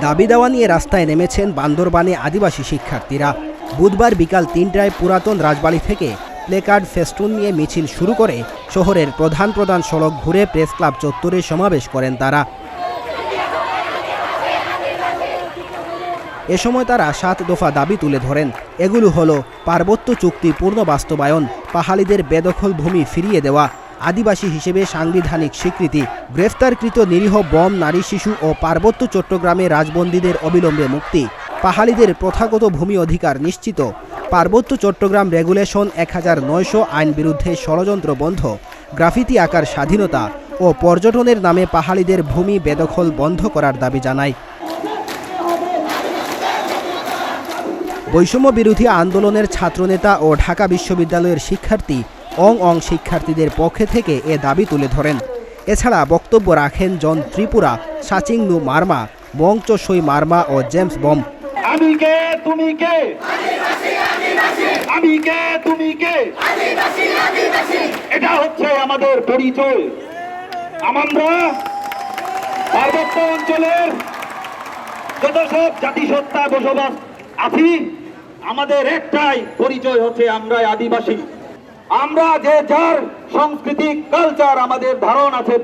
দাবি দেওয়া নিয়ে রাস্তায় নেমেছেন বান্দরবানে আদিবাসী শিক্ষার্থীরা। বুধবার বিকাল ৩টায় পুরাতন রাজবাড়ি থেকে প্লেকার্ড ফেস্টুন নিয়ে মিছিল শুরু করে শহরের প্রধান প্রধান সড়ক ঘুরে প্রেস ক্লাব চত্বরে সমাবেশ করেন তারা। এ সময় তারা ৭ দফা দাবি তুলে ধরেন। এগুলো হলো পার্বত্য চুক্তি পূর্ণ বাস্তবায়ন, পাহাড়িদের বেদখল ভূমি ফিরিয়ে দেওয়া, আদিবাসী হিসেবে সাংবিধানিক স্বীকৃতি, গ্রেফতারকৃত নিরীহ বম, নারী, শিশু ও পার্বত্য চট্টগ্রামে রাজবন্দীদের অবিলম্বে মুক্তি, পাহাড়িদের প্রথাগত ভূমি অধিকার নিশ্চিত, পার্বত্য চট্টগ্রাম রেগুলেশন ১৯০০ আইন বিরুদ্ধে ষড়যন্ত্র বন্ধ, গ্রাফিতি আঁকার স্বাধীনতা ও পর্যটনের নামে পাহাড়িদের ভূমি বেদখল বন্ধ করার দাবি জানায়। বৈষম্য বিরোধী আন্দোলনের ছাত্রনেতা ও ঢাকা বিশ্ববিদ্যালয়ের শিক্ষার্থী অং শিক্ষার্থীদের পক্ষে থেকে এ দাবি তুলে ধরেন। এছাড়া বক্তব্য রাখেন জন ত্রিপুরা, সাচিংনু মার্মা, মংচসই মার্মা ও জেমস বম। আমি কে, তুমি কে? আমি কে, তুমি কে? এটা হচ্ছে আমাদের পরিচয়। আমরা পার্বত্য অঞ্চলের যত সব জাতিসত্তা বসবাস আছি, আমাদের একটাই পরিচয় হচ্ছে আমরা আদিবাসী। আমরা যে যার সাংস্কৃতিক কালচার আমাদের ধারণ আছে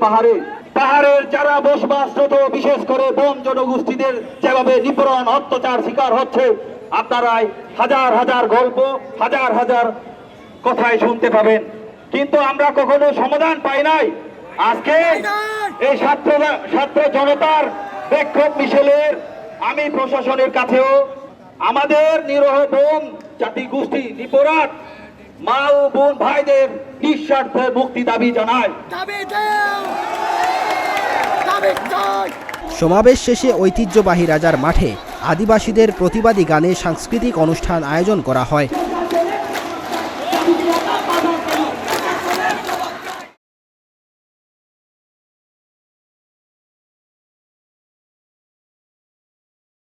পাহাড়ের যারা বসবাসরত, বিশেষ করে বন জনগোষ্ঠীদের যেভাবে নিপীড়ন অত্যাচার শিকার হচ্ছে, আপনারাই হাজার হাজার গল্প, হাজার হাজার কথাই শুনতে পাবেন, কিন্তু আমরা কখনো সমাধান পাই নাই। আজকে এই ছাত্র জনতার বিক্ষোভ মিছিলের আমি প্রশাসনের কাছেও আমাদের নিরহ বোন জাতিগোষ্ঠী নিপরাত মা ও বোন ভাইদের নিঃস্বার্থে মুক্তি দাবি জানায়। সমাবেশ শেষে ঐতিহ্যবাহী রাজার মাঠে আদিবাসীদের প্রতিবাদী গানে সাংস্কৃতিক অনুষ্ঠান আয়োজন করা হয়।